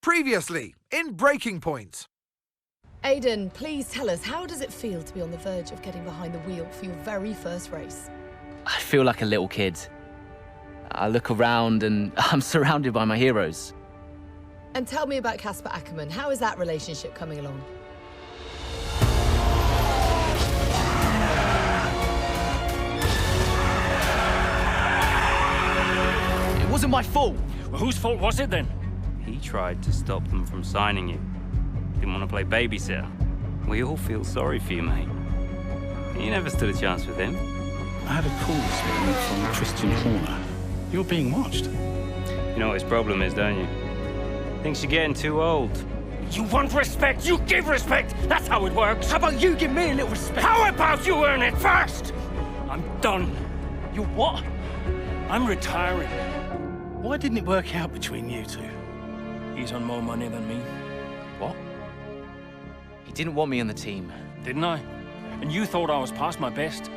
Previously, in Breaking Point. Aidan, please tell us, how does it feel to be on the verge of getting behind the wheel for your very first race? I feel like a little kid. I look around and I'm surrounded by my heroes. And tell me about Casper Ackerman. How is that relationship coming along? It wasn't my fault. Well, whose fault was it then? He tried to stop them from signing you. Didn't want to play babysitter. We all feel sorry for you, mate. You never stood a chance with him. I had a call this morning from Christian Horner. You're being watched. You know what his problem is, don't you? Thinks you're getting too old. You want respect, you give respect! That's how it works! How about you give me a little respect? How about you earn it first? I'm done. You what? I'm retiring. Why didn't it work out between you two? He's on more money than me. What? He didn't want me on the team. Didn't I? And you thought I was past my best?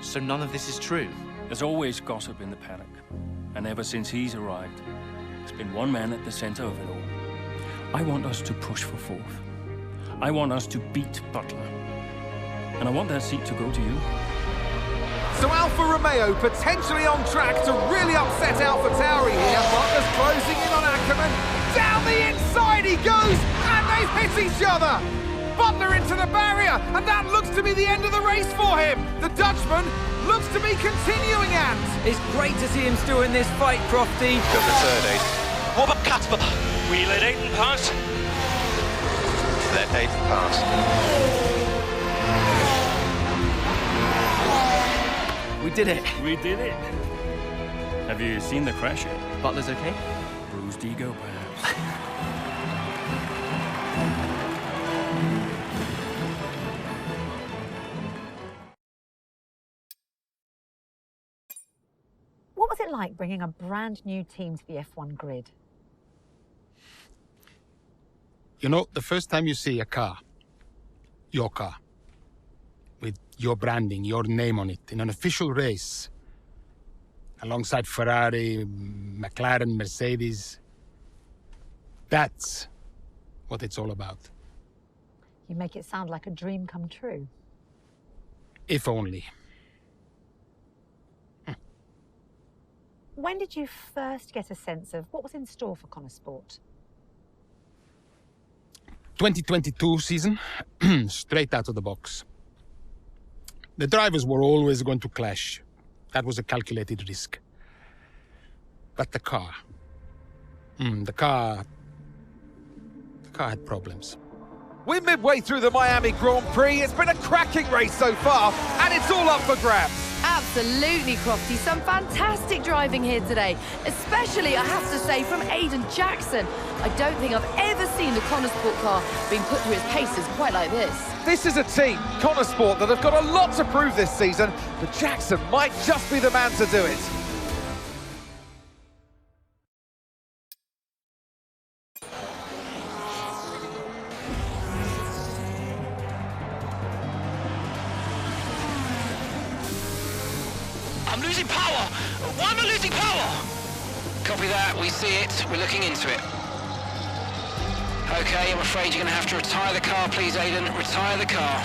So none of this is true? There's always gossip in the paddock. And ever since he's arrived, there's been one man at the center of it all. I want us to push for fourth. I want us to beat Butler. And I want that seat to go to you. So Alfa Romeo potentially on track to really upset AlphaTauri here. Butler's closing in on Ackerman. Down the inside he goes, and they've hit each other. Butler into the barrier, and that looks to be the end of the race for him. The Dutchman looks to be continuing, and it's great to see him still in this fight, Crofty. Got the third, Aiden. What about Casper? Will you let Aiden pass? Let Aiden pass. We did it. We did it. Have you seen the crash yet? Butler's okay? Bruised ego, perhaps. What was it like bringing a brand new team to the F1 grid? You know, the first time you see a car, your car, with your branding, your name on it, in an official race, alongside Ferrari, McLaren, Mercedes, that's what it's all about. You make it sound like a dream come true. If only. When did you first get a sense of what was in store for Connor Sport? 2022 season, straight out of the box. The drivers were always going to clash. That was a calculated risk. But the car had problems. we're midway through the Miami Grand Prix. It's been a cracking race so far, and it's all up for grabs. Absolutely, Crofty. Some fantastic driving here today, especially, I have to say, from Aidan Jackson. I don't think I've ever seen the Connor Sport car being put through its paces quite like this. This is a team, Connor Sport, that have got a lot to prove this season, but Jackson might just be the man to do it. I'm losing power! Why am I losing power? Copy that, we see it, we're looking into it. Okay, I'm afraid you're gonna have to retire the car, please, Aiden. Retire the car.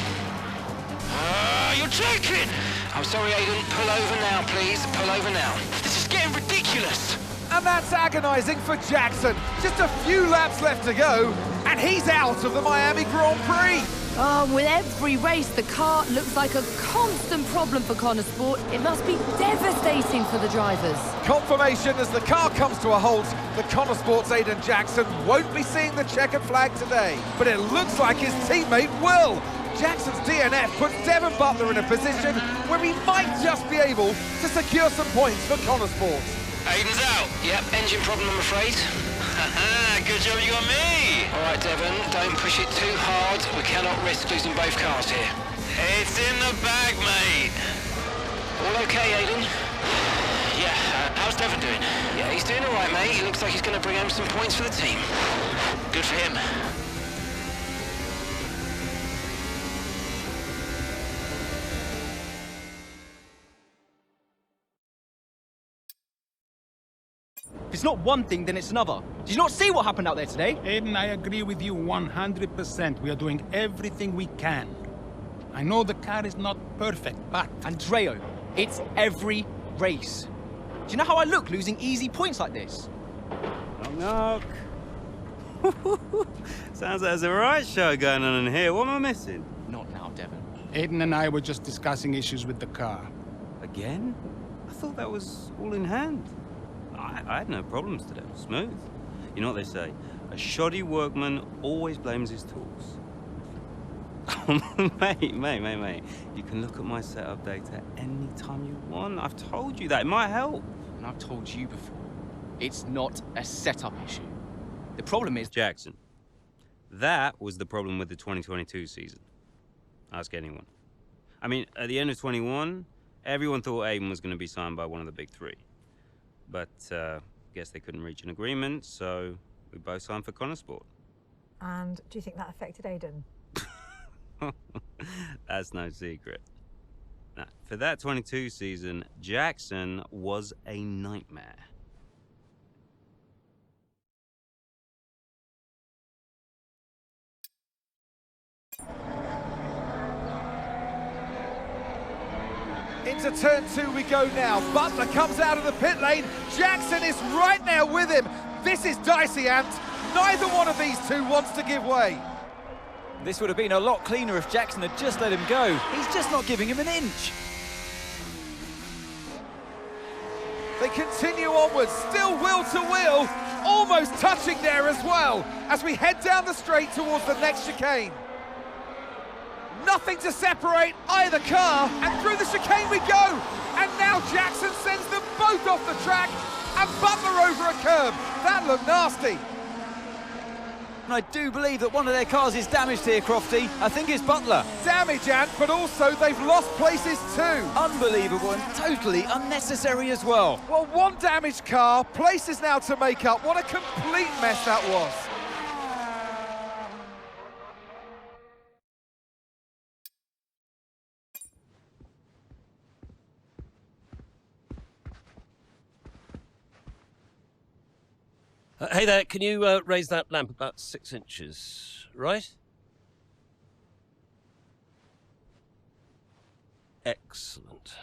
You're joking! I'm sorry, Aiden, pull over now, please. Pull over now. This is getting ridiculous! And that's agonising for Jackson. Just a few laps left to go, and he's out of the Miami Grand Prix. Oh, with every race, the car looks like a constant problem for Connor Sport. It must be devastating for the drivers. Confirmation as the car comes to a halt. The Connor Sport's Aidan Jackson won't be seeing the checkered flag today, but it looks like his teammate will. Jackson's DNF puts Devon Butler in a position where he might just be able to secure some points for Connor Sport. Aiden's out. Yep, engine problem, I'm afraid. Good job you got me! All right, Devon, don't push it too hard. We cannot risk losing both cars here. It's in the bag, mate. All okay, Aiden? Yeah, how's Devon doing? Yeah, he's doing all right, mate. He looks like he's going to bring home some points for the team. Good for him. it's not one thing, then it's another. Did you not see what happened out there today? Aiden, I agree with you 100%. We are doing everything we can. I know the car is not perfect, but... Andreo, it's every race. Do you know how I look losing easy points like this? Knock, knock. Sounds like there's a right show going on in here. What am I missing? Not now, Devon. Aiden and I were just discussing issues with the car. Again? I thought that was all in hand. I had no problems today. Smooth. You know what they say? A shoddy workman always blames his tools. mate. You can look at my setup data any time you want. I've told you that. It might help. And I've told you before, it's not a setup issue. The problem is... Jackson, that was the problem with the 2022 season. Ask anyone. I mean, at the end of 21, everyone thought Aiden was going to be signed by one of the big three. But, guess they couldn't reach an agreement, so we both signed for Connorsport. And do you think that affected Aiden? That's no secret. Now, for that 22 season, Jackson was a nightmare. Into turn 2 we go now. Butler comes out of the pit lane. Jackson is right now with him. This is dicey, Ant. Neither one of these two wants to give way. This would have been a lot cleaner if Jackson had just let him go. He's just not giving him an inch. They continue onwards, still wheel to wheel, almost touching there as well, as we head down the straight towards the next chicane. Nothing to separate either car, and through the chicane we go. And now Jackson sends them both off the track, and Butler over a curb. That looked nasty. And I do believe that one of their cars is damaged here, Crofty. I think it's Butler. Damage, Ant, but also they've lost places too. Unbelievable and totally unnecessary as well. Well, one damaged car, places now to make up. What a complete mess that was. Hey there, can you raise that lamp about 6 inches, right? Excellent.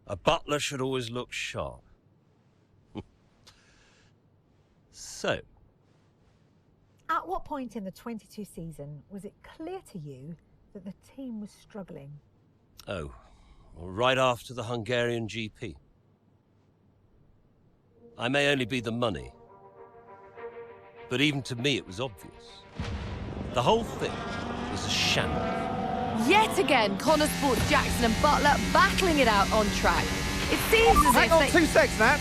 A butler should always look sharp. So. At what point in the 22 season was it clear to you that the team was struggling? Oh, well, right after the Hungarian GP. I may only be the money, but even to me it was obvious. The whole thing was a shambles. Yet again, Connorsport's Jackson and Butler battling it out on track. It seems as Hang if on they... 2 seconds, Nat.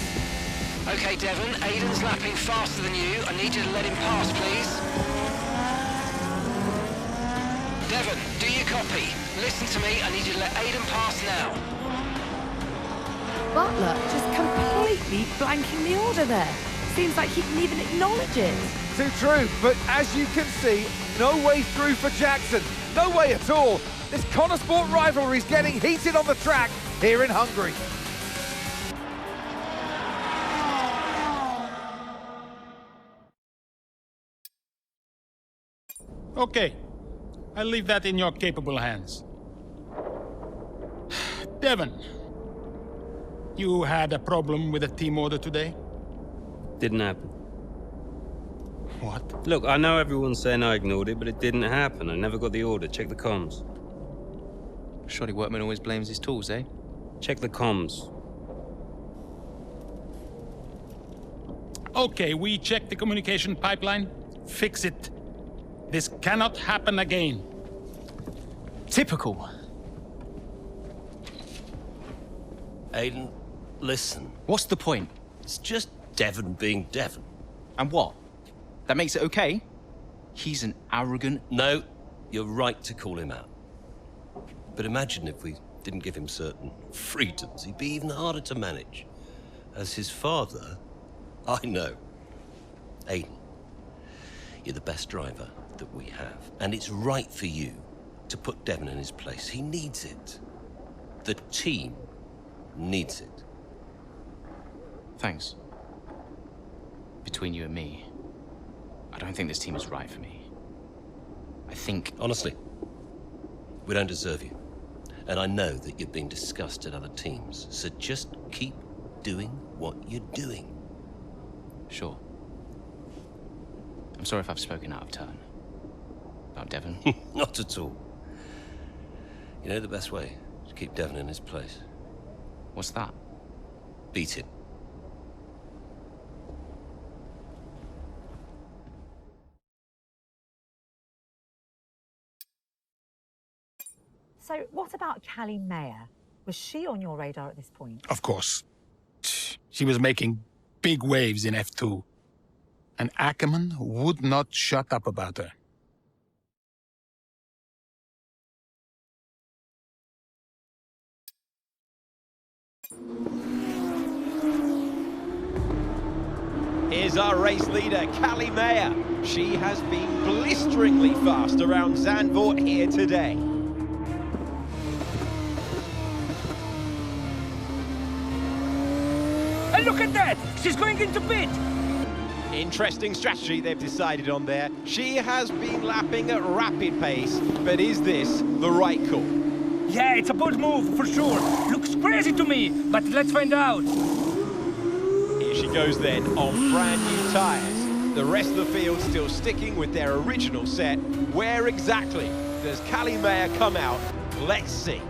Okay, Devon, Aiden's lapping faster than you. I need you to let him pass, please. Devon, do you copy? Listen to me, I need you to let Aiden pass now. Butler just completely blanking the order there. Seems like he didn't even acknowledge it. Too true, but as you can see, no way through for Jackson. No way at all. This Connorsport rivalry is getting heated on the track here in Hungary. Okay, I'll leave that in your capable hands. Devon, you had a problem with a team order today? Didn't happen. What? Look, I know everyone's saying I ignored it, but it didn't happen. I never got the order. Check the comms. Shoddy workman always blames his tools, eh? Check the comms. Okay, we checked the communication pipeline. Fix it. This cannot happen again. Typical. Aiden, listen. What's the point? It's just Devon being Devon. And what? That makes it okay? He's an arrogant... No, you're right to call him out. But imagine if we didn't give him certain freedoms. He'd be even harder to manage. As his father, I know. Aiden, you're the best driver that we have. And it's right for you to put Devon in his place. He needs it. The team needs it. Thanks. between you and me, I don't think this team is right for me. I think... Honestly, we don't deserve you. And I know that you're being discussed at other teams, so just keep doing what you're doing. Sure. I'm sorry if I've spoken out of turn. About Devon. Not at all. You know the best way to keep Devon in his place? What's that? Beat him. So what about Callie Mayer? Was she on your radar at this point? Of course. She was making big waves in F2. And Ackerman would not shut up about her. Here's our race leader, Callie Mayer. She has been blisteringly fast around Zandvoort here today. And look at that! She's going into pit! Interesting strategy they've decided on there. She has been lapping at rapid pace, but is this the right call? Yeah, it's a bold move, for sure. Looks crazy to me, but let's find out. Here she goes then, on brand new tyres. The rest of the field still sticking with their original set. Where exactly does Callie Mayer come out? Let's see.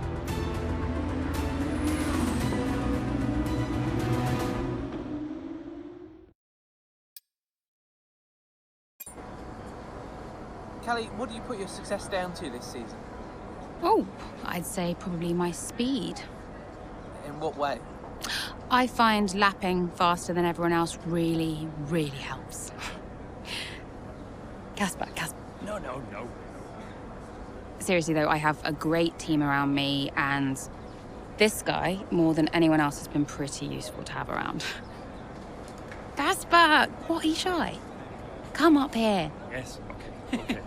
Callie, what do you put your success down to this season? Oh, I'd say probably my speed. In what way? I find lapping faster than everyone else really, really helps. Casper. No. Seriously though, I have a great team around me, and this guy, more than anyone else, has been pretty useful to have around. Casper, what are you shy? Come up here. Yes, okay.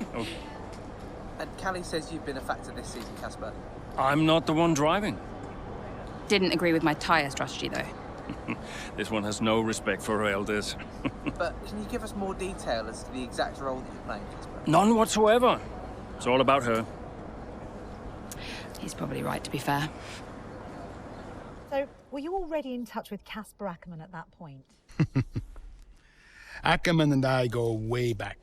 And Callie says you've been a factor this season, Casper. I'm not the one driving. Didn't agree with my tyre strategy though. This one has no respect for her elders. But can you give us more detail as to the exact role that you're playing, Casper? None whatsoever. It's all about her. He's probably right, to be fair. So were you already in touch with Casper Ackerman at that point? Ackerman and I go way back.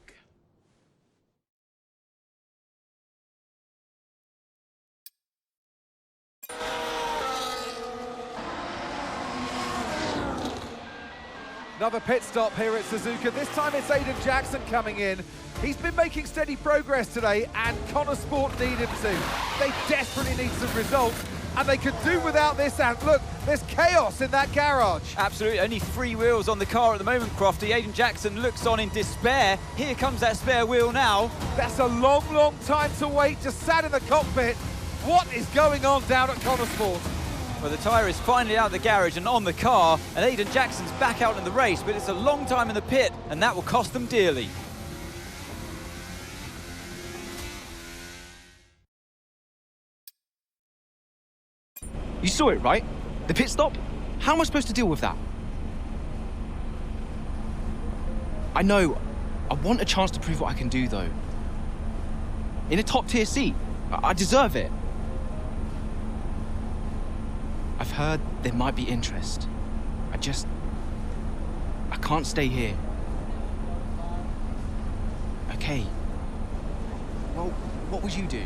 Another pit stop here at Suzuka. This time it's Aiden Jackson coming in. He's been making steady progress today, and Connor Sport need him to. They desperately need some results, and they could do without this. And look, there's chaos in that garage. Absolutely, only 3 wheels on the car at the moment, Crofty. Aiden Jackson looks on in despair. Here comes that spare wheel now. That's a long, long time to wait, just sat in the cockpit. What is going on down at Connor Sport? Well, the tyre is finally out of the garage and on the car, and Aiden Jackson's back out in the race, but it's a long time in the pit, and that will cost them dearly. You saw it, right? The pit stop? How am I supposed to deal with that? I know. I want a chance to prove what I can do, though. In a top-tier seat. I deserve it. I've heard there might be interest. I can't stay here. Okay. Well, what would you do?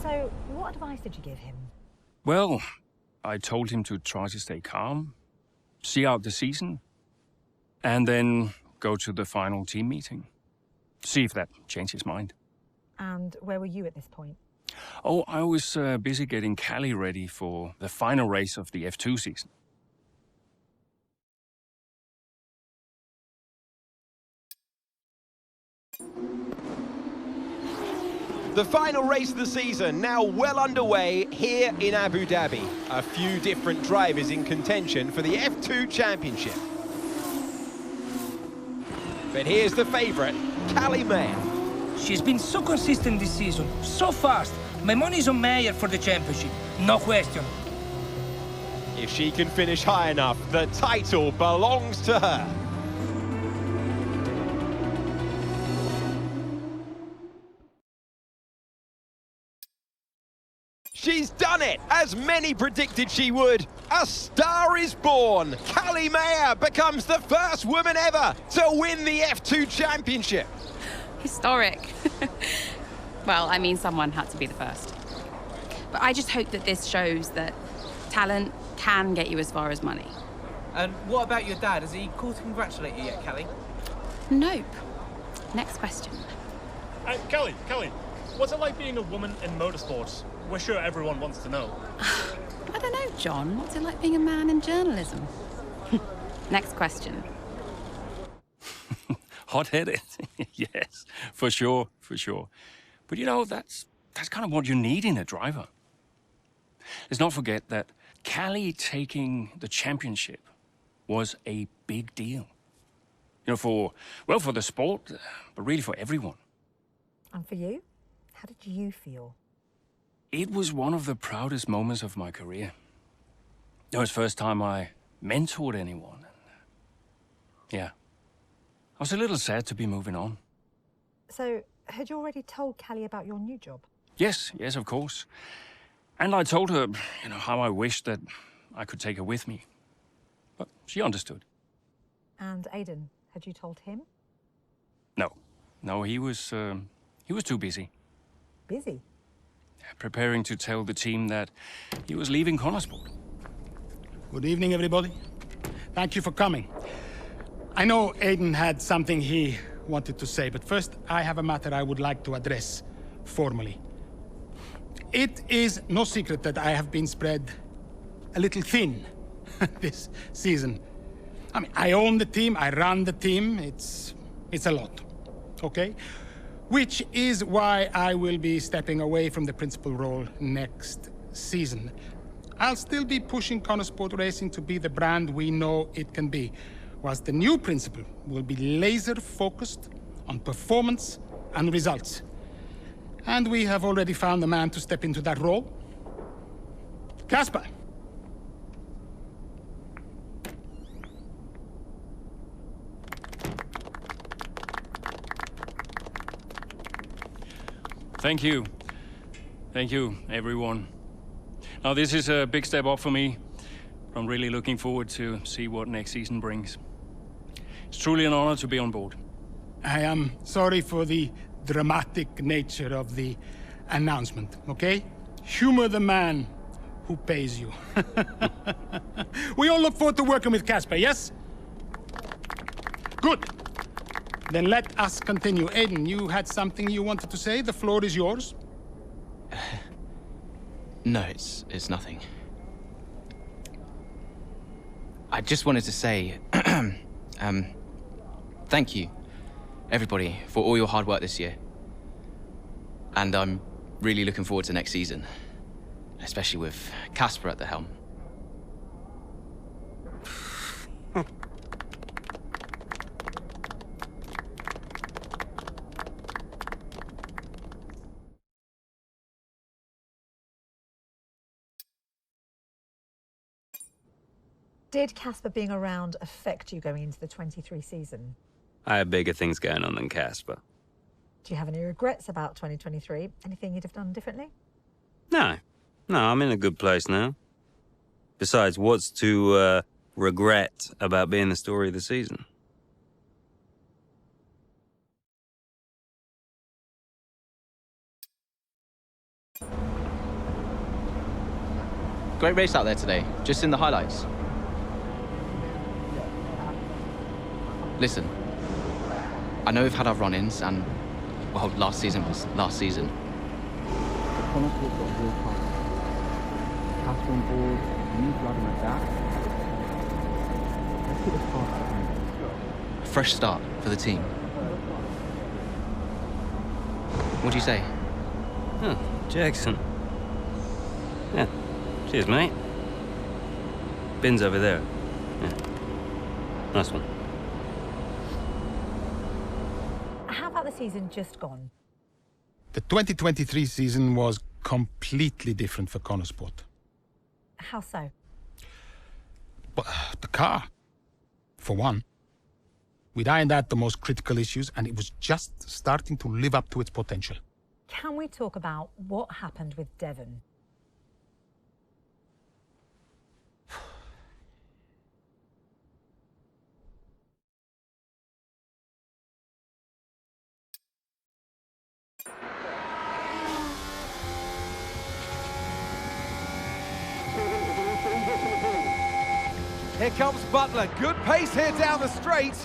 So what advice did you give him? Well, I told him to try to stay calm, see out the season, and then go to the final team meeting. See if that changed his mind. And where were you at this point? Oh, I was busy getting Callie ready for the final race of the F2 season. The final race of the season now well underway here in Abu Dhabi. A few different drivers in contention for the F2 Championship. But here's the favourite, Callie Mayer. She's been so consistent this season, so fast. My money's on Mayer for the championship, no question. If she can finish high enough, the title belongs to her. done it, as many predicted she would. A star is born. Callie Mayer becomes the first woman ever to win the F2 championship. Historic. Well, I mean, someone had to be the first. But I just hope that this shows that talent can get you as far as money. And what about your dad? Has he called to congratulate you yet, Callie? Nope. Next question. Kelly, what's it like being a woman in motorsports? We're sure everyone wants to know. I don't know, John. What's it like being a man in journalism? Next question. Hot-headed, yes, for sure. But you know, that's kind of what you need in a driver. Let's not forget that Callie taking the championship was a big deal. You know, for the sport, but really for everyone. And for you? How did you feel? It was one of the proudest moments of my career. It was the first time I mentored anyone. Yeah. I was a little sad to be moving on. So, had you already told Callie about your new job? Yes, of course. And I told her, you know, how I wished that I could take her with me. But she understood. And Aidan, had you told him? No, he was too busy. Busy? Preparing to tell the team that he was leaving Connorsport. Good evening, everybody. Thank you for coming. I know Aidan had something he wanted to say, but first I have a matter I would like to address formally. It is no secret that I have been spread a little thin this season. I mean, I own the team, I run the team, it's a lot, okay? Which is why I will be stepping away from the principal role next season. I'll still be pushing Connorsport Racing to be the brand we know it can be, whilst the new principal will be laser-focused on performance and results. And we have already found the man to step into that role. Casper. Thank you. Thank you, everyone. Now, this is a big step up for me. I'm really looking forward to see what next season brings. It's truly an honor to be on board. I am sorry for the dramatic nature of the announcement, okay? Humor the man who pays you. We all look forward to working with Casper, yes? Good. Then let us continue. Aidan, you had something you wanted to say? The floor is yours. No, it's nothing. I just wanted to say, thank you, everybody, for all your hard work this year. And I'm really looking forward to next season, especially with Casper at the helm. Did Casper being around affect you going into the 23 season? I have bigger things going on than Casper. Do you have any regrets about 2023? Anything you'd have done differently? No, I'm in a good place now. Besides, what's to regret about being the story of the season? Great race out there today, just in the highlights. Listen, I know we've had our run-ins and, well, last season was last season. A fresh start for the team. What do you say? Huh, Jackson. Yeah, cheers, mate. Bin's over there. Yeah. Nice one. How about the season just gone? The 2023 season was completely different for Connorsport. How so? But the car, for one. We'd ironed out the most critical issues, and it was just starting to live up to its potential. Can we talk about what happened with Devon? comes Butler. Good pace here down the straight.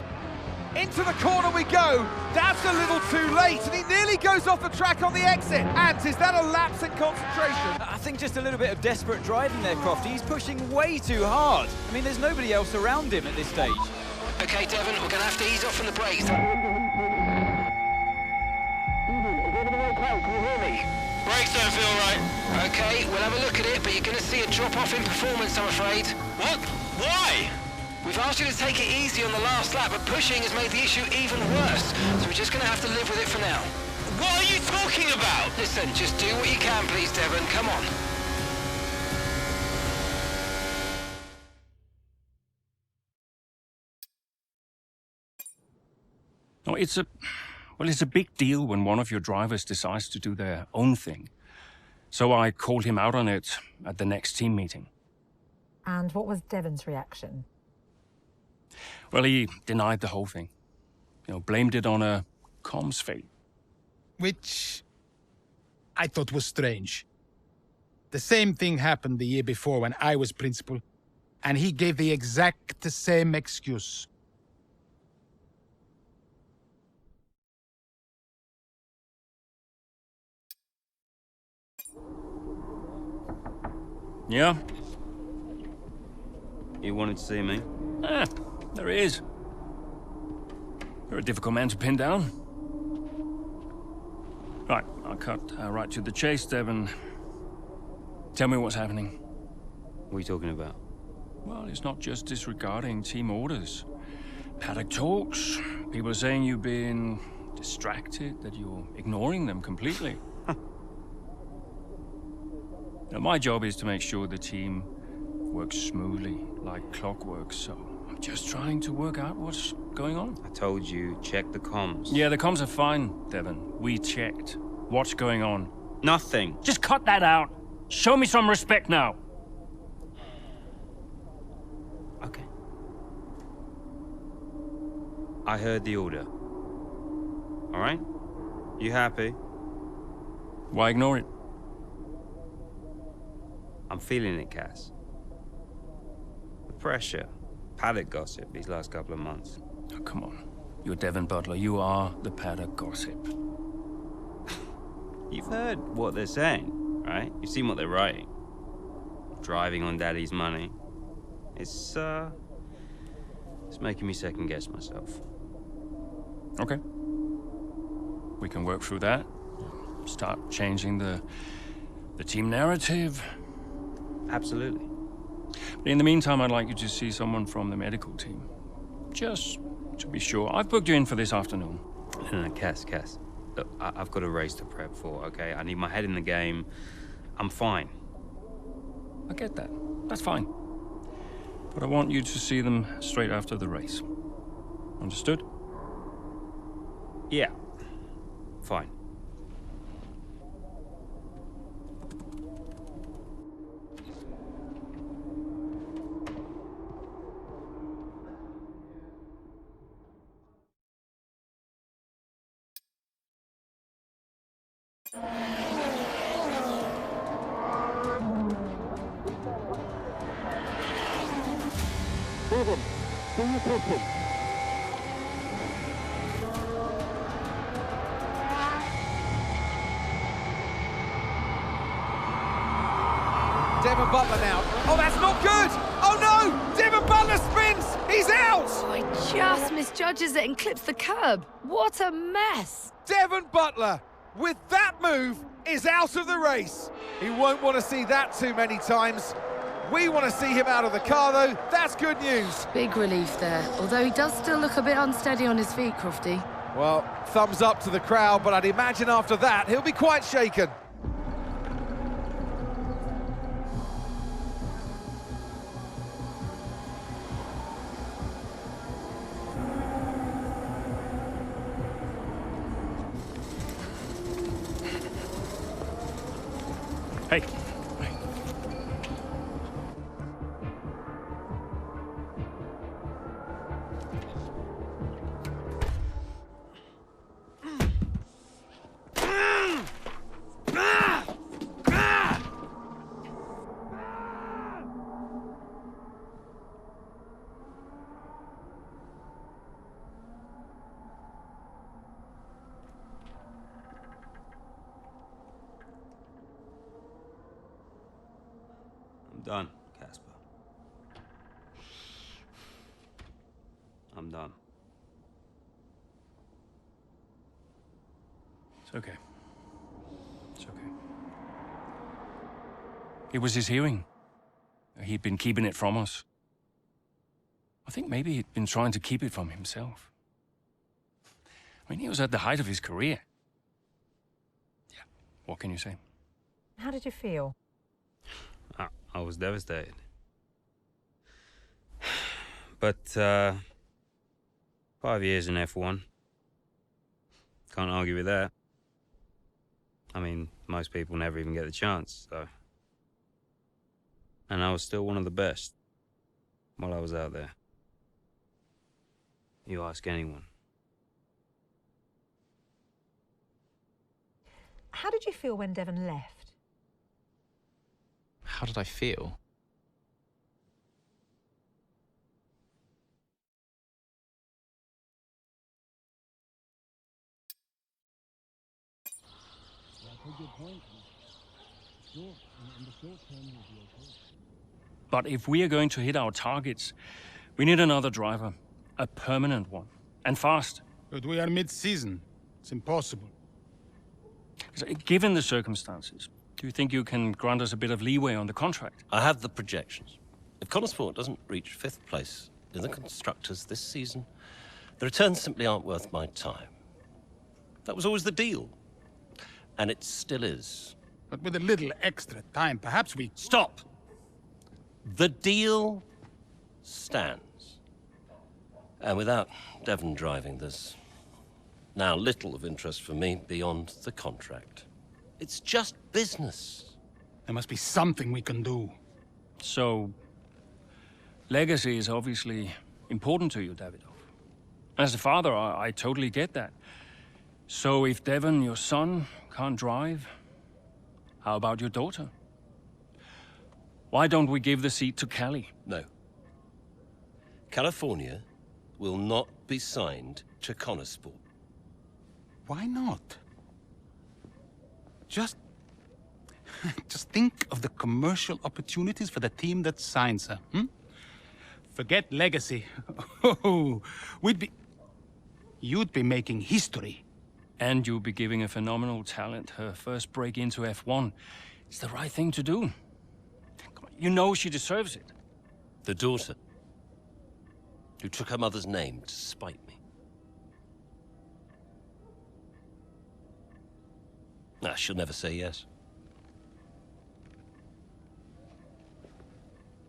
Into the corner we go. That's a little too late, and he nearly goes off the track on the exit. And is that a lapse in concentration? I think just a little bit of desperate driving there, Crofty. He's pushing way too hard. I mean, there's nobody else around him at this stage. Okay, Devon, we're going to have to ease off on the brakes. Brakes don't feel right. Okay, we'll have a look at it, but you're going to see a drop-off in performance, I'm afraid. What? Why? We've asked you to take it easy on the last lap, but pushing has made the issue even worse. So we're just going to have to live with it for now. What are you talking about? Listen, just do what you can, please, Devon. Come on. No, it's a big deal when one of your drivers decides to do their own thing. So I called him out on it at the next team meeting. And what was Devon's reaction? Well, he denied the whole thing. Blamed it on a comms fail. Which I thought was strange. The same thing happened the year before when I was principal, and he gave the exact same excuse. Yeah? You wanted to see me? There he is. You're a difficult man to pin down. Right, I'll cut right to the chase, Devon. Tell me what's happening. What are you talking about? Well, it's not just disregarding team orders. Paddock talks. People are saying you've been distracted, that you're ignoring them completely. Now, my job is to make sure the team works smoothly, like clockwork, so I'm just trying to work out what's going on. I told you, check the comms. Yeah, the comms are fine, Devon. We checked. What's going on? Nothing. Just cut that out. Show me some respect now. Okay. I heard the order. All right? You happy? Why ignore it? I'm feeling it, Cass. The pressure. Paddock gossip these last couple of months. Oh, come on. You're Devon Butler. You are the paddock gossip. You've heard what they're saying, right? You've seen what they're writing. Driving on Daddy's money. It's making me second guess myself. Okay. We can work through that. Start changing the team narrative. Absolutely. But in the meantime, I'd like you to see someone from the medical team. Just to be sure. I've booked you in for this afternoon. No, Cass. Look, I've got a race to prep for, okay? I need my head in the game. I'm fine. I get that. That's fine. But I want you to see them straight after the race. Understood? Yeah. Fine. Devon, do you push him? Devon Butler now. Oh, that's not good! Oh no! Devon Butler spins! He's out! Oh, he just misjudges it and clips the curb. What a mess! Devon Butler, with that move, is out of the race. He won't want to see that too many times. We want to see him out of the car, though. That's good news. Big relief there, although he does still look a bit unsteady on his feet, Crofty. Well, thumbs up to the crowd, but I'd imagine after that, he'll be quite shaken. Hey. done, Casper. I'm done. It's okay. It's okay. It was his hearing. He'd been keeping it from us. I think maybe he'd been trying to keep it from himself. I mean, he was at the height of his career. Yeah, what can you say? How did you feel? I was devastated. But, 5 years in F1. Can't argue with that. I mean, most people never even get the chance, so. And I was still one of the best while I was out there. You ask anyone. How did you feel when Devon left? How did I feel? But if we are going to hit our targets, we need another driver. A permanent one. And fast. But we are mid-season. It's impossible. Given the circumstances, do you think you can grant us a bit of leeway on the contract? I have the projections. If Connorsport doesn't reach 5th place in the Constructors this season, the returns simply aren't worth my time. That was always the deal. And it still is. But with a little extra time, perhaps we... Stop! The deal stands. And without Devon driving, there's now little of interest for me beyond the contract. It's just business. There must be something we can do. So, legacy is obviously important to you, Davidov. As a father, I totally get that. So if Devon, your son, can't drive, how about your daughter? Why don't we give the seat to Callie? No. California will not be signed to Connorsport. Why not? Just think of the commercial opportunities for the team that signs her, Forget legacy. Oh, you'd be making history. And you'll be giving a phenomenal talent her first break into F1. It's the right thing to do. Come on, you know she deserves it. The daughter, who took her mother's name to spite me. Nah, she'll never say yes.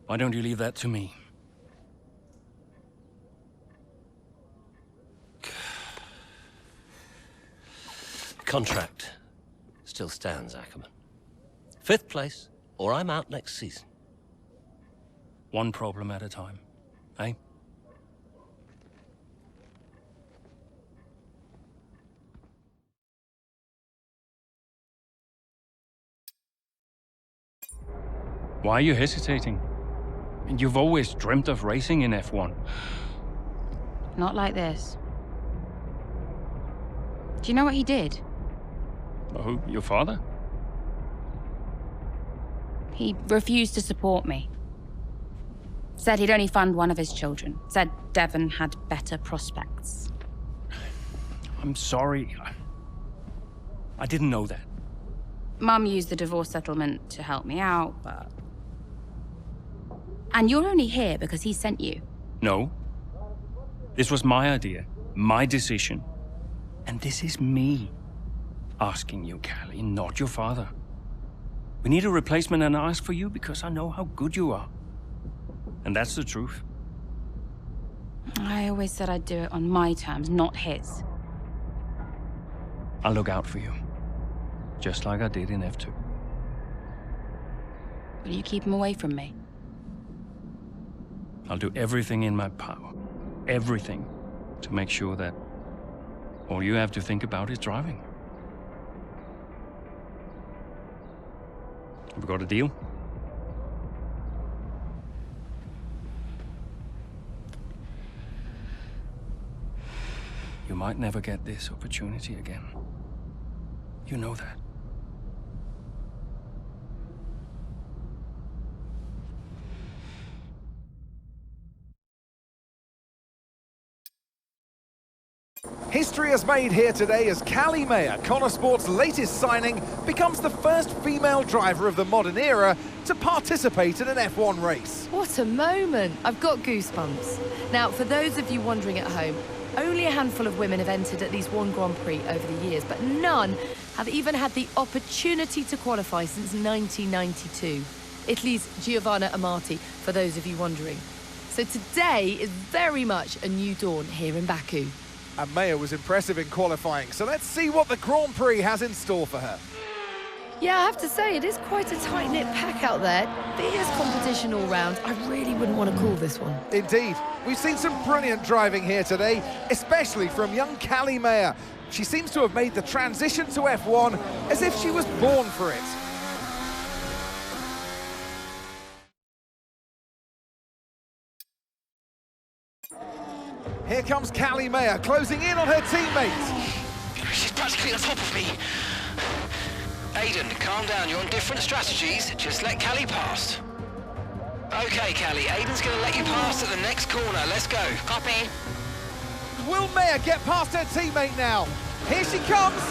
Why don't you leave that to me? Contract still stands, Ackerman. 5th place, or I'm out next season. One problem at a time, eh? Why are you hesitating? And you've always dreamt of racing in F1. Not like this. Do you know what he did? Oh, your father? He refused to support me. Said he'd only fund one of his children. Said Devon had better prospects. I'm sorry. I didn't know that. Mum used the divorce settlement to help me out, but... And you're only here because he sent you. No. This was my idea, my decision. And this is me asking you, Callie, not your father. We need a replacement, and I ask for you because I know how good you are. And that's the truth. I always said I'd do it on my terms, not his. I'll look out for you. Just like I did in F2. Will you keep him away from me? I'll do everything in my power. Everything. To make sure that all you have to think about is driving. Have we got a deal? You might never get this opportunity again. You know that. History is made here today as Callie Mayer, Connor Sport's latest signing, becomes the first female driver of the modern era to participate in an F1 race. What a moment! I've got goosebumps. Now, for those of you wondering at home, only a handful of women have entered at least one Grand Prix over the years, but none have even had the opportunity to qualify since 1992. Italy's Giovanna Amati, for those of you wondering. So today is very much a new dawn here in Baku. And Mayer was impressive in qualifying, so let's see what the Grand Prix has in store for her. Yeah, I have to say, it is quite a tight-knit pack out there. Fierce competition all round. I really wouldn't want to call this one. Indeed. We've seen some brilliant driving here today, especially from young Callie Mayer. She seems to have made the transition to F1 as if she was born for it. Here comes Callie Mayer, closing in on her teammate. She's practically on top of me. Aiden, calm down. You're on different strategies. Just let Callie pass. Okay, Callie. Aiden's going to let you pass at the next corner. Let's go. Copy. Will Mayer get past her teammate now? Here she comes.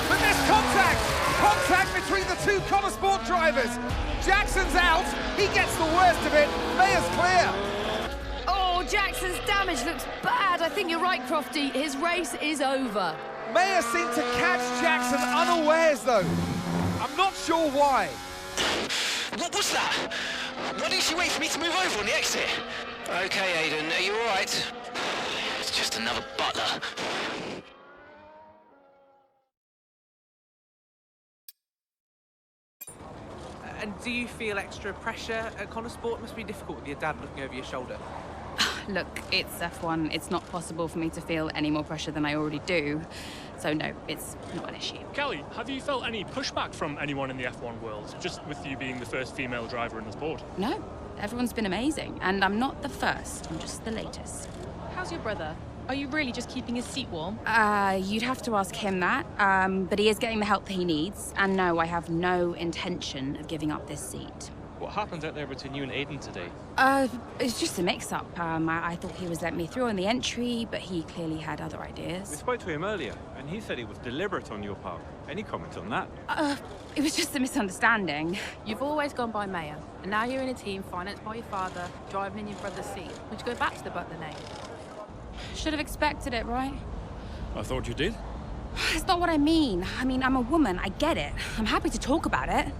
But there's contact. Contact between the two Connor Sport drivers. Jackson's out. He gets the worst of it. Mayer's clear. Oh, Jackson's damage looks bad. I think you're right, Crofty. His race is over. Mayer seemed to catch Jackson unawares, though. I'm not sure why. What was that? Why didn't she wait for me to move over on the exit? Okay, Aiden, are you all right? It's just another butler. And do you feel extra pressure at Connor Sport? It must be difficult with your dad looking over your shoulder. Look, it's F1. It's not possible for me to feel any more pressure than I already do. So no, it's not an issue. Callie, have you felt any pushback from anyone in the F1 world, just with you being the first female driver in the sport? No, everyone's been amazing. And I'm not the first, I'm just the latest. How's your brother? Are you really just keeping his seat warm? You'd have to ask him that. But he is getting the help that he needs. And no, I have no intention of giving up this seat. What happened out there between you and Aiden today? It's just a mix-up. I thought he was letting me through on the entry, but he clearly had other ideas. We spoke to him earlier, and he said it was deliberate on your part. Any comment on that? It was just a misunderstanding. You've always gone by Mayer, and now you're in a team financed by your father, driving in your brother's seat. Would you go back to the butler name? Should have expected it, right? I thought you did. It's not what I mean. I mean, I'm a woman, I get it. I'm happy to talk about it.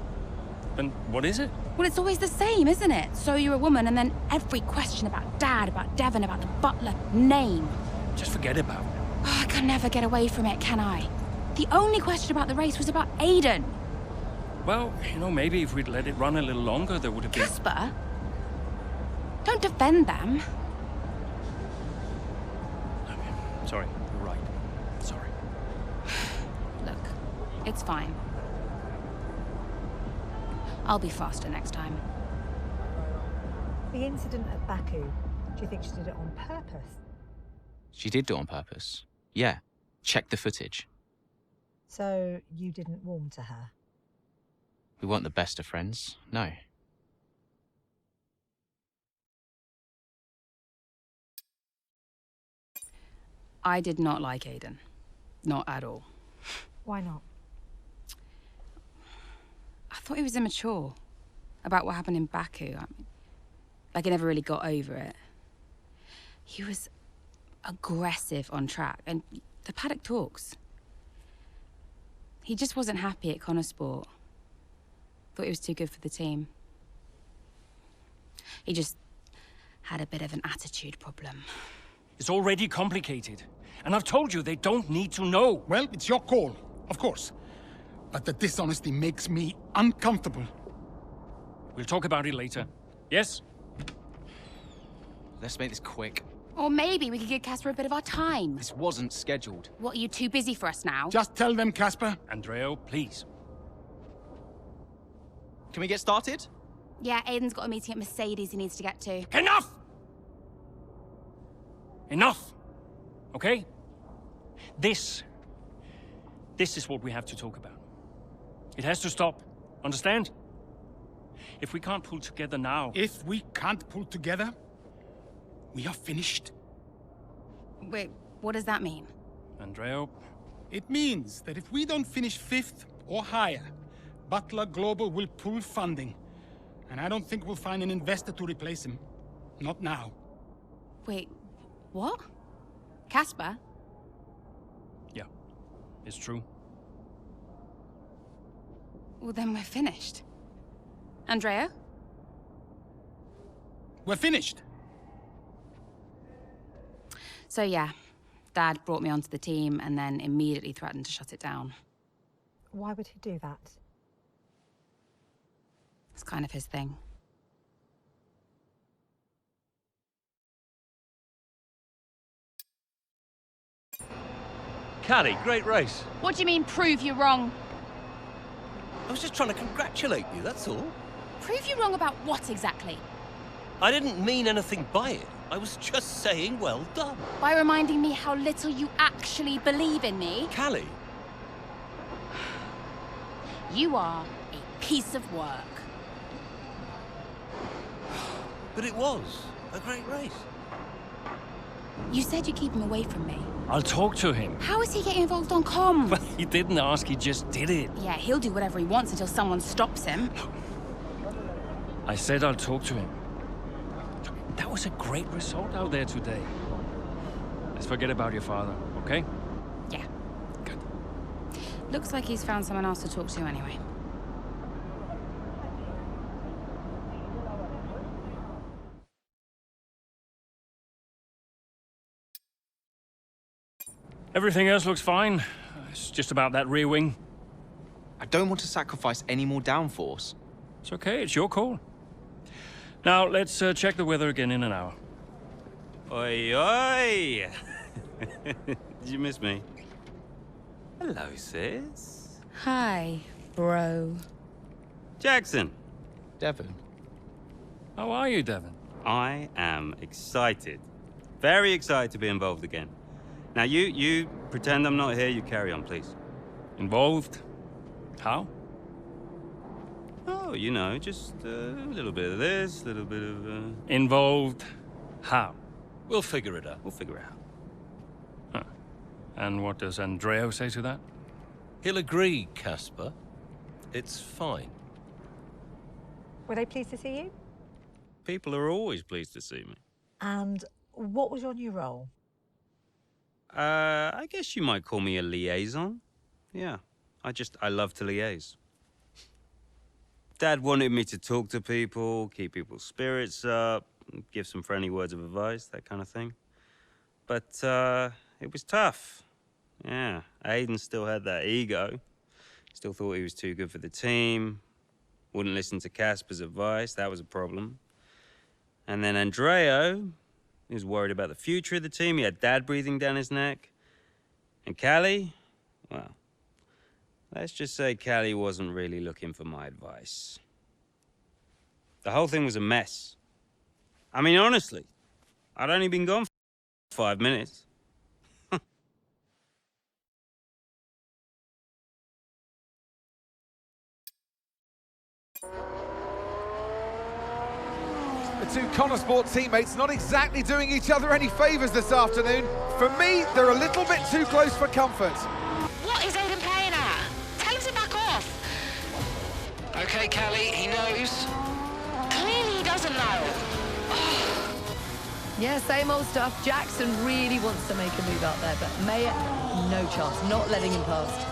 Then what is it? Well, it's always the same, isn't it? So you're a woman, and then every question about Dad, about Devon, about the butler, name. Just forget about it. Oh, I can never get away from it, can I? The only question about the race was about Aiden. Well, you know, maybe if we'd let it run a little longer, there would have been... Casper? Don't defend them. Sorry, you're right. Sorry. Look, it's fine. I'll be faster next time. The incident at Baku, do you think she did it on purpose? She did do it on purpose. Yeah. Check the footage. So you didn't warm to her? We weren't the best of friends, no. I did not like Aiden. Not at all. Why not? I thought he was immature about what happened in Baku. I mean, like, I never really got over it. He was aggressive on track, and the paddock talks. He just wasn't happy at Connor Sport. Thought he was too good for the team. He just had a bit of an attitude problem. It's already complicated. And I've told you they don't need to know. Well, it's your call, of course. But the dishonesty makes me uncomfortable. We'll talk about it later. Yes? Let's make this quick. Or maybe we could give Casper a bit of our time. This wasn't scheduled. What, are you too busy for us now? Just tell them, Casper. Andreo, please. Can we get started? Yeah, Aiden's got a meeting at Mercedes he needs to get to. Enough! Enough! Okay? This is what we have to talk about. It has to stop. Understand? If we can't pull together now... If we can't pull together, we are finished. Wait, what does that mean? Andrea? It means that if we don't finish 5th or higher, Butler Global will pull funding. And I don't think we'll find an investor to replace him. Not now. Wait, what? Casper? Yeah, it's true. Well, then we're finished. Andrea? We're finished. So yeah, Dad brought me onto the team and then immediately threatened to shut it down. Why would he do that? It's kind of his thing. Callie, great race. What do you mean, prove you wrong? I was just trying to congratulate you, that's all. Prove you wrong about what exactly? I didn't mean anything by it. I was just saying well done. By reminding me how little you actually believe in me? Callie. You are a piece of work. But it was a great race. You said you'd keep him away from me. I'll talk to him. How is he getting involved on comms? Well, he didn't ask, he just did it. Yeah, he'll do whatever he wants until someone stops him. I said I'll talk to him. That was a great result out there today. Let's forget about your father, okay? Yeah. Good. Looks like he's found someone else to talk to anyway. Everything else looks fine. It's just about that rear wing. I don't want to sacrifice any more downforce. It's okay, it's your call. Now, let's check the weather again in an hour. Oi, oi! Did you miss me? Hello, sis. Hi, bro. Jackson. Devon. How are you, Devon? I am excited. Very excited to be involved again. Now, you pretend I'm not here, you carry on, please. Involved? How? Oh, you know, just a little bit of this, a little bit of... Involved? How? We'll figure it out. We'll figure it out. Huh. And what does Andrea say to that? He'll agree, Casper. It's fine. Were they pleased to see you? People are always pleased to see me. And what was your new role? I guess you might call me a liaison. Yeah, I love to liaise. Dad wanted me to talk to people, keep people's spirits up, give some friendly words of advice, that kind of thing. But it was tough. Yeah, Aiden still had that ego. Still thought he was too good for the team. Wouldn't listen to Casper's advice, that was a problem. And then Andrea, he was worried about the future of the team. He had Dad breathing down his neck. And Callie, well, let's just say Callie wasn't really looking for my advice. The whole thing was a mess. I mean, honestly, I'd only been gone for 5 minutes. The two Connor Sport teammates not exactly doing each other any favours this afternoon. For me, they're a little bit too close for comfort. What is Aiden playing at? Tell him to back off. Okay, Callie, he knows. Clearly he doesn't know. Yeah, same old stuff. Jackson really wants to make a move out there, but Mayer, no chance, not letting him past.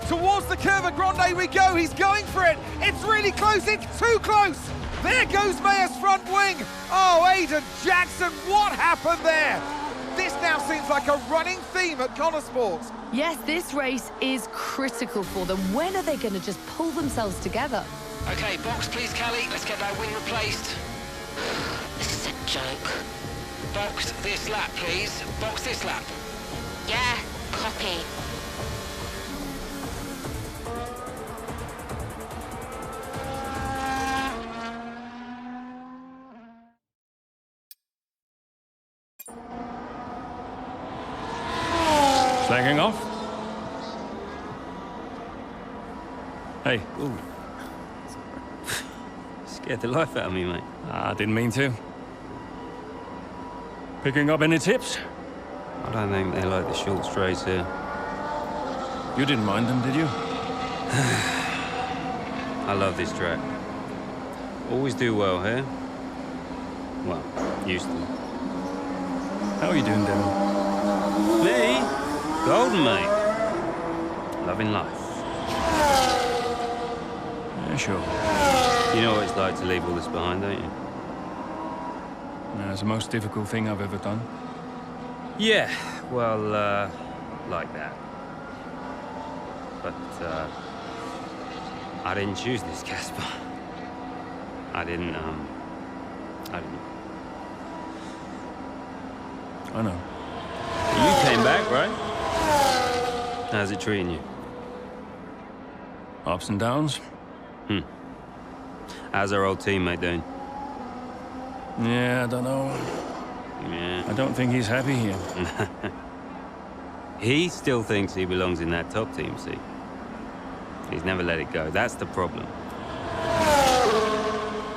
Towards the Curva Grande we go. He's going for it. It's really close. It's too close. There goes Mayer's front wing. Oh, Aiden Jackson, what happened there? This now seems like a running theme at Connor Sports. Yes, this race is critical for them. When are they going to just pull themselves together? Okay, box please, Callie. Let's get that wing replaced. This is a joke. Box this lap, please. Box this lap. Yeah, copy. Slanging off? Hey. Ooh. Scared the life out of me, mate. I didn't mean to. Picking up any tips? I don't think they like the short straights here. You didn't mind them, did you? I love this track. Always do well here. Well, used to. How are you doing, Devon? Me? Golden, mate. Loving life. Yeah, sure. You know what it's like to leave all this behind, don't you? That's the most difficult thing I've ever done. Yeah, well, like that. But, I didn't choose this, Casper. I didn't. I know. You came back, right? How's it treating you? Ups and downs. How's our old teammate doing? Yeah, I don't know. Yeah. I don't think he's happy here. He still thinks he belongs in that top team, see? He's never let it go. That's the problem.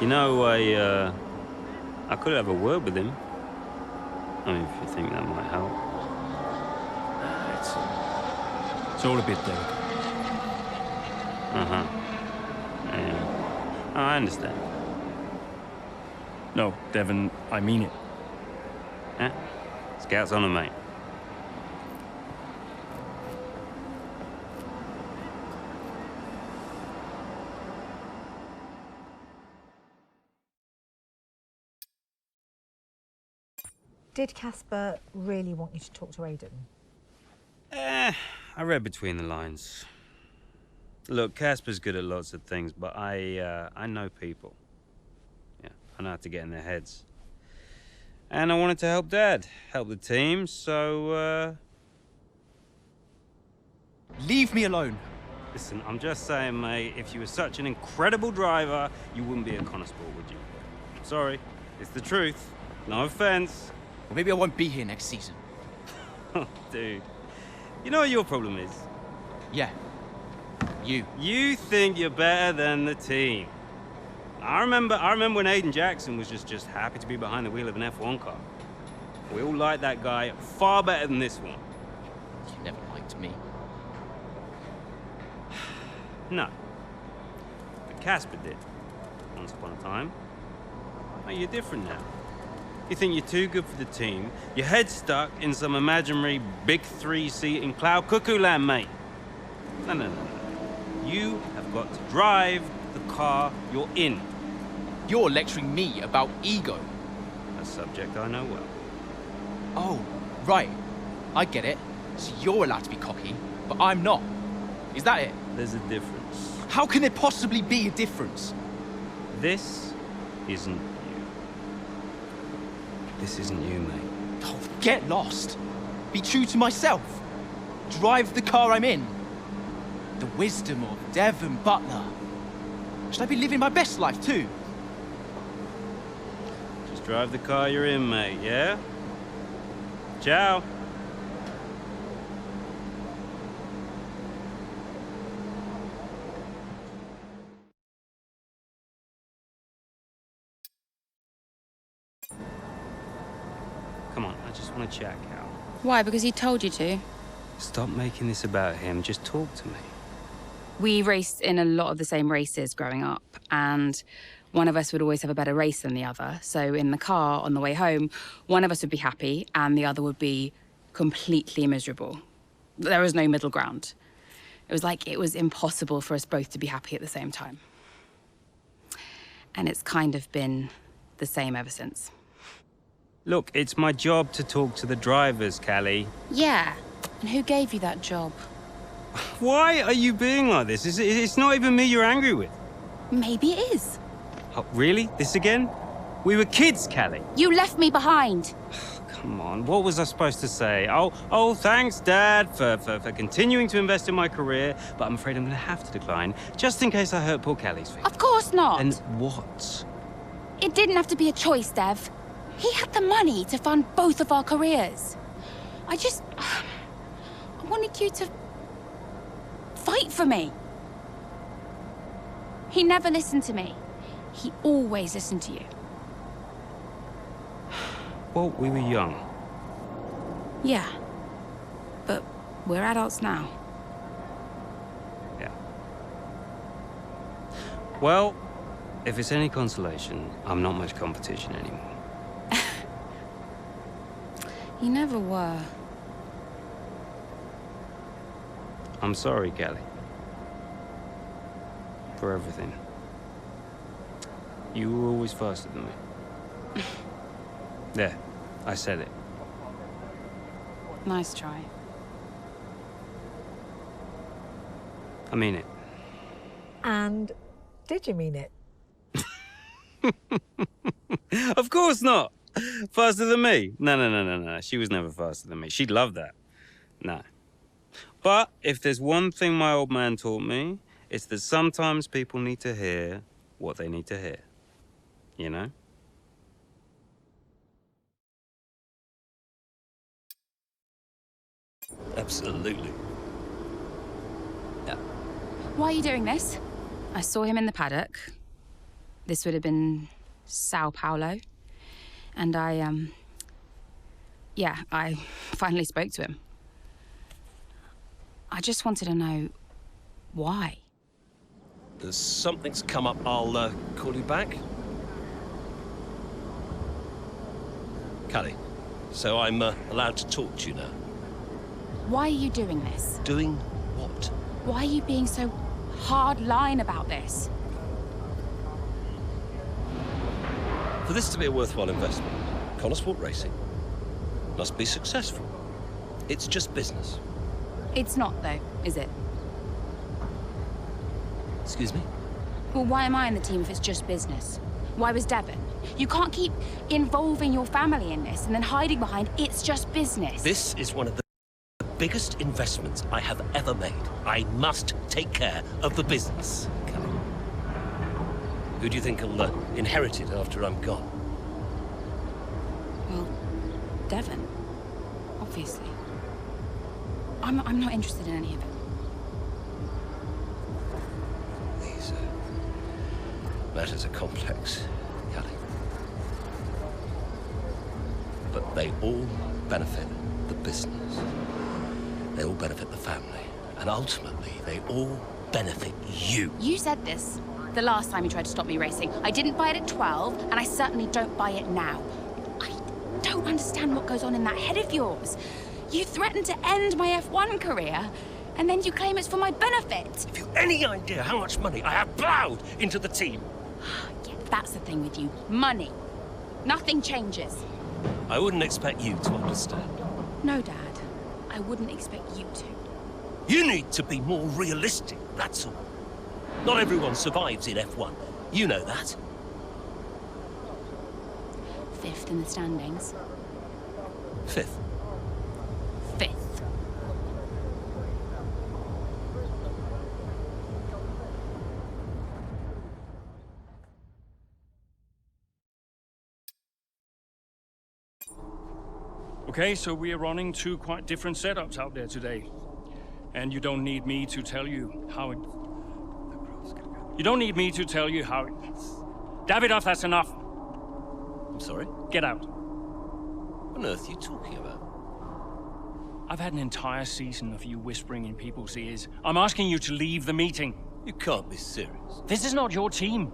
You know, I could have a word with him. I mean, if you think that might help. It's all a bit delicate. Uh-huh. Yeah. Oh, I understand. No, Devon, I mean it. Yeah? Scout's on him, mate. Did Casper really want you to talk to Aiden? I read between the lines. Look, Casper's good at lots of things, but I know people. Yeah, I know how to get in their heads. And I wanted to help Dad, help the team, so, Leave me alone. Listen, I'm just saying, mate, if you were such an incredible driver, you wouldn't be a Connosport, would you? Sorry, it's the truth. No offense. Well, maybe I won't be here next season. Dude, you know what your problem is? Yeah. You. You think you're better than the team. I remember when Aiden Jackson was just happy to be behind the wheel of an F1 car. We all liked that guy far better than this one. You never liked me. No. But Casper did. Once upon a time. Oh, you're different now. You think you're too good for the team. Your head's stuck in some imaginary big 3-seat in cloud cuckoo land, mate. No. You have got to drive the car you're in. You're lecturing me about ego. A subject I know well. Oh, right. I get it. So you're allowed to be cocky, but I'm not. Is that it? There's a difference. How can there possibly be a difference? This isn't you. This isn't you, mate. Oh, get lost. Be true to myself. Drive the car I'm in. The wisdom of Devon Butler. Should I be living my best life too? Just drive the car you're in, mate, yeah? Ciao. Come on, I just want to chat, Cal. Why? Because he told you to? Stop making this about him. Just talk to me. We raced in a lot of the same races growing up, and one of us would always have a better race than the other. So in the car on the way home, one of us would be happy and the other would be completely miserable. There was no middle ground. It was like it was impossible for us both to be happy at the same time. And it's kind of been the same ever since. Look, it's my job to talk to the drivers, Callie. Yeah, and who gave you that job? Why are you being like this? It's not even me you're angry with. Maybe it is. Oh, really? This again? We were kids, Callie. You left me behind. Come on, what was I supposed to say? Oh, thanks, Dad, for continuing to invest in my career, but I'm afraid I'm going to have to decline, just in case I hurt poor Callie's feelings. Of course not. And what? It didn't have to be a choice, Dev. He had the money to fund both of our careers. I wanted you to fight for me. He never listened to me. He always listened to you. Well, we were young. Yeah. But we're adults now. Yeah. Well, if it's any consolation, I'm not much competition anymore. You never were. I'm sorry, Kelly. For everything. You were always faster than me. There, I said it. Nice try. I mean it. And did you mean it? Of course not! Faster than me? No. She was never faster than me. She'd love that. No. But if there's one thing my old man taught me, it's that sometimes people need to hear what they need to hear. You know? Absolutely. Yeah. Why are you doing this? I saw him in the paddock. This would have been Sao Paulo. And I finally spoke to him. I just wanted to know why. There's something's come up. I'll call you back. Callie, so I'm allowed to talk to you now. Why are you doing this? Doing what? Why are you being so hard-line about this? For this to be a worthwhile investment, Connorsport Racing must be successful. It's just business. It's not, though, is it? Excuse me? Well, why am I in the team if it's just business? Why was Devon? You can't keep involving your family in this and then hiding behind it's just business. This is one of the biggest investments I have ever made. I must take care of the business. Kelly. Who do you think will inherit it after I'm gone? Well, Devon, obviously. I'm not interested in any of it. These matters are complex, Kelly. But they all benefit the business. They all benefit the family. And ultimately, they all benefit you. You said this the last time you tried to stop me racing. I didn't buy it at 12, and I certainly don't buy it now. I don't understand what goes on in that head of yours. You threatened to end my F1 career, and then you claim it's for my benefit. Have you any idea how much money I have plowed into the team? Yeah, that's the thing with you. Money. Nothing changes. I wouldn't expect you to understand. No, Dad. I wouldn't expect you to. You need to be more realistic, that's all. Not everyone survives in F1. You know that. 5th in the standings. 5th. 5th. Okay, so we are running two quite different setups out there today. And you don't need me to tell you how it... You don't need me to tell you how it... Davidoff, that's enough. I'm sorry? Get out. What on earth are you talking about? I've had an entire season of you whispering in people's ears. I'm asking you to leave the meeting. You can't be serious. This is not your team.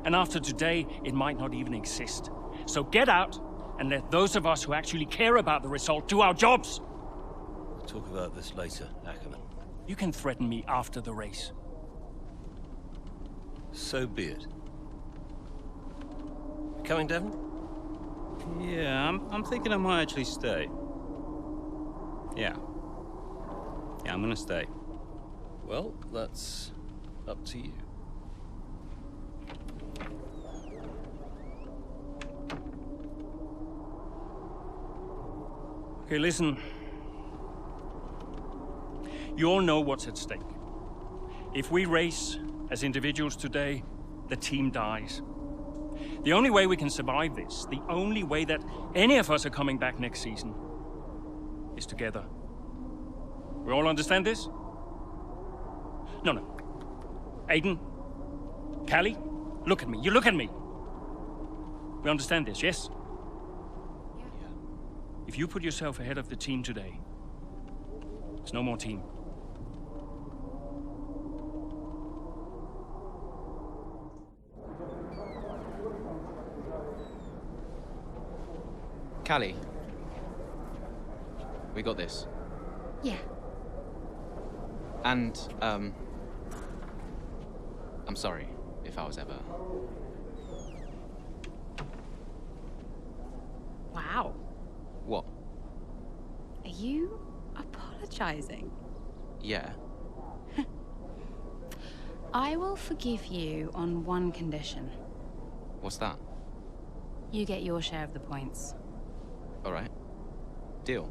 And after today, it might not even exist. So get out and let those of us who actually care about the result do our jobs. We'll talk about this later, Ackerman. You can threaten me after the race. So be it. You coming, Devon? Yeah, I'm thinking I might actually stay. Yeah, I'm gonna stay. Well, that's up to you. Okay, listen. You all know what's at stake. If we race as individuals today, the team dies. The only way we can survive this, the only way that any of us are coming back next season, is together. We all understand this? No. Aiden, Callie, look at me. You look at me. We understand this, yes? If you put yourself ahead of the team today, there's no more team. Callie, we got this. Yeah. And, I'm sorry if I was ever... Wow. What? Are you apologizing? Yeah. I will forgive you on one condition. What's that? You get your share of the points. All right. Deal.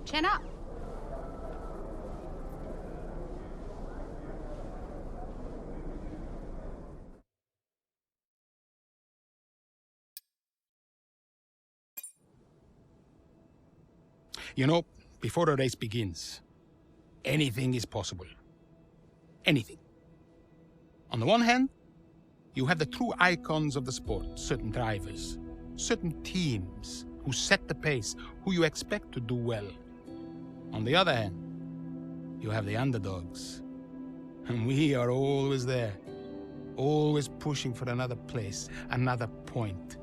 Chin up. You know, before a race begins, anything is possible. Anything. On the one hand, you have the true icons of the sport, certain drivers, certain teams who set the pace, who you expect to do well. On the other hand, you have the underdogs. And we are always there, always pushing for another place, another point.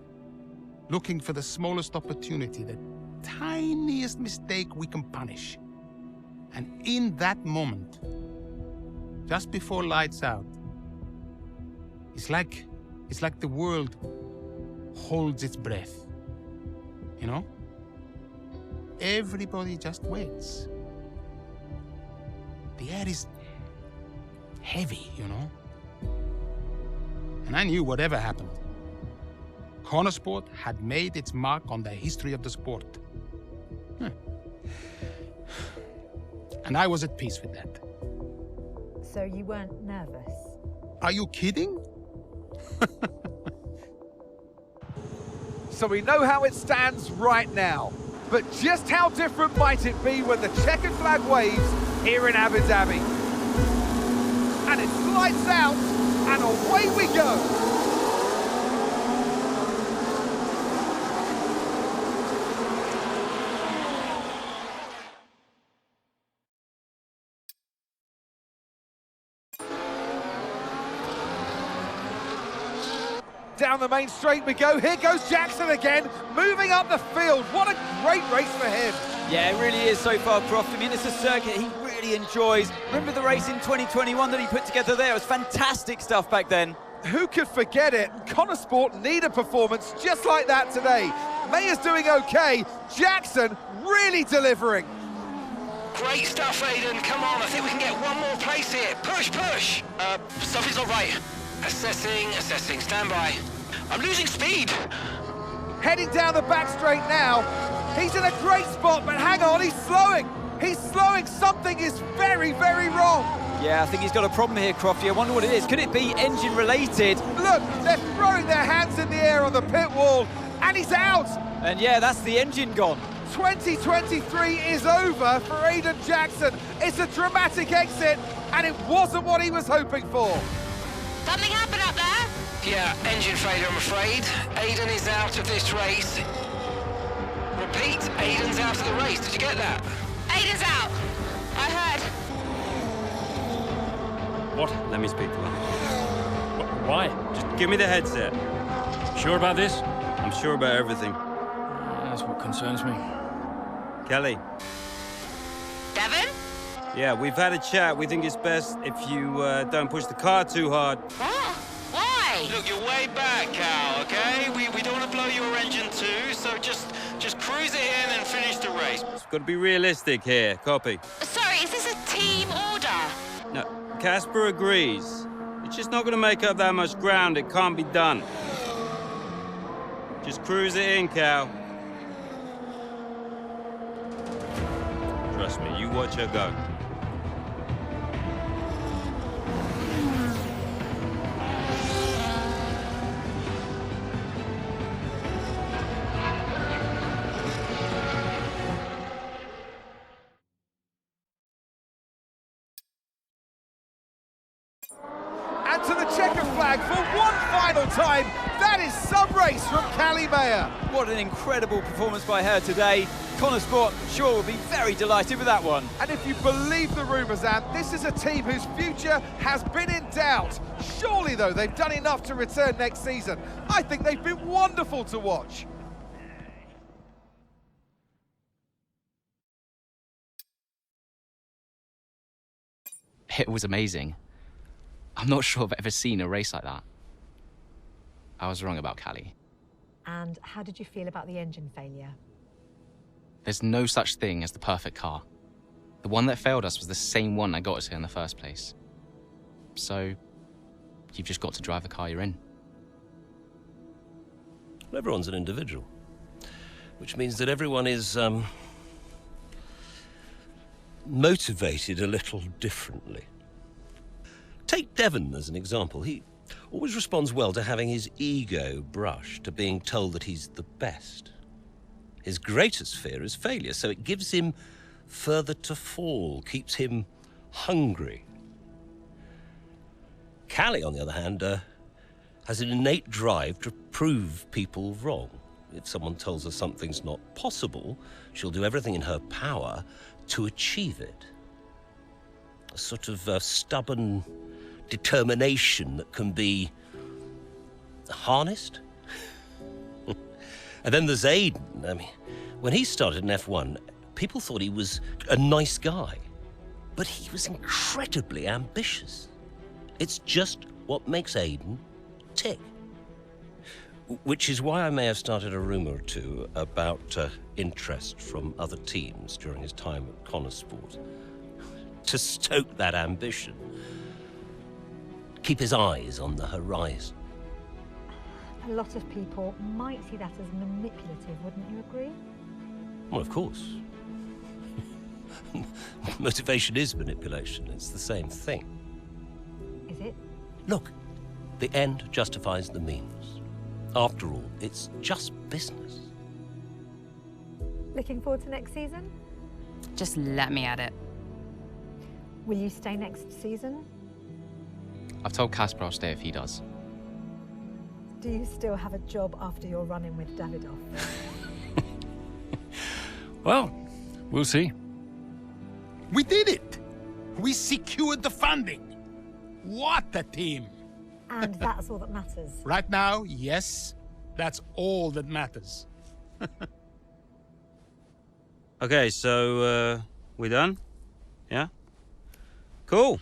Looking for the smallest opportunity, the tiniest mistake we can punish. And in that moment, just before lights out, it's like the world holds its breath. You know? Everybody just waits. The air is heavy, you know? And I knew whatever happened, corner sport had made its mark on the history of the sport. And I was at peace with that. So you weren't nervous? Are you kidding? So we know how it stands right now. But just how different might it be when the checkered flag waves here in Abu Dhabi? And it's lights out, and away we go. Down the main straight we go. Here goes Jackson again, moving up the field. What a great race for him. Yeah, it really is so far, Croft. I mean, it's a circuit he really enjoys. Remember the race in 2021 that he put together there? It was fantastic stuff back then. Who could forget it? Connor Sport need a performance just like that today. Mayer's doing okay. Jackson really delivering. Great stuff, Aiden. Come on, I think we can get one more place here. Push, push. Something's not right. Assessing, stand by. I'm losing speed. Heading down the back straight now. He's in a great spot, but hang on, he's slowing. He's slowing. Something is very, very wrong. Yeah, I think he's got a problem here, Crofty. I wonder what it is. Could it be engine related? Look, they're throwing their hands in the air on the pit wall, and he's out. And yeah, that's the engine gone. 2023 is over for Aiden Jackson. It's a dramatic exit, and it wasn't what he was hoping for. Something happened up there? Yeah, engine failure, I'm afraid. Aiden is out of this race. Repeat, Aiden's out of the race. Did you get that? Aiden's out. I heard. What? Let me speak to him. Why? Just give me the headset. Sure about this? I'm sure about everything. That's what concerns me. Kelly. Devon? Yeah, we've had a chat. We think it's best if you don't push the car too hard. What? Why? Look, you're way back, Cal, okay? We don't want to blow your engine too, so just cruise it in and finish the race. It's got to be realistic here. Copy. Sorry, is this a team order? No, Casper agrees. It's just not going to make up that much ground. It can't be done. Just cruise it in, Cal. Trust me, you watch her go. And to the checker flag for one final time. That is some race from Callie Mayer. What an incredible performance by her today. Connor Sport, sure, will be very delighted with that one. And if you believe the rumours, Anne, this is a team whose future has been in doubt. Surely, though, they've done enough to return next season. I think they've been wonderful to watch. It was amazing. I'm not sure I've ever seen a race like that. I was wrong about Callie. And how did you feel about the engine failure? There's no such thing as the perfect car. The one that failed us was the same one that got us here in the first place. So, you've just got to drive the car you're in. Well, everyone's an individual, which means that everyone is motivated a little differently. Take Devon as an example. He always responds well to having his ego brushed, to being told that he's the best. His greatest fear is failure, so it gives him further to fall, keeps him hungry. Callie, on the other hand, has an innate drive to prove people wrong. If someone tells her something's not possible, she'll do everything in her power to achieve it. A sort of stubborn determination that can be harnessed. And then there's Aiden. I mean, when he started in F1, people thought he was a nice guy, but he was incredibly ambitious. It's just what makes Aiden tick. Which is why I may have started a rumour or two about interest from other teams during his time at Connor Sport. To stoke that ambition. Keep his eyes on the horizon. A lot of people might see that as manipulative, wouldn't you agree? Well, of course. Motivation is manipulation. It's the same thing. Is it? Look, the end justifies the means. After all, it's just business. Looking forward to next season? Just let me at it. Will you stay next season? I've told Casper I'll stay if he does. Do you still have a job after your run-in with Davidoff? Well, we'll see. We did it! We secured the funding! What a team! And that's all that matters. Right now, yes, that's all that matters. Okay, so, we done? Yeah? Cool.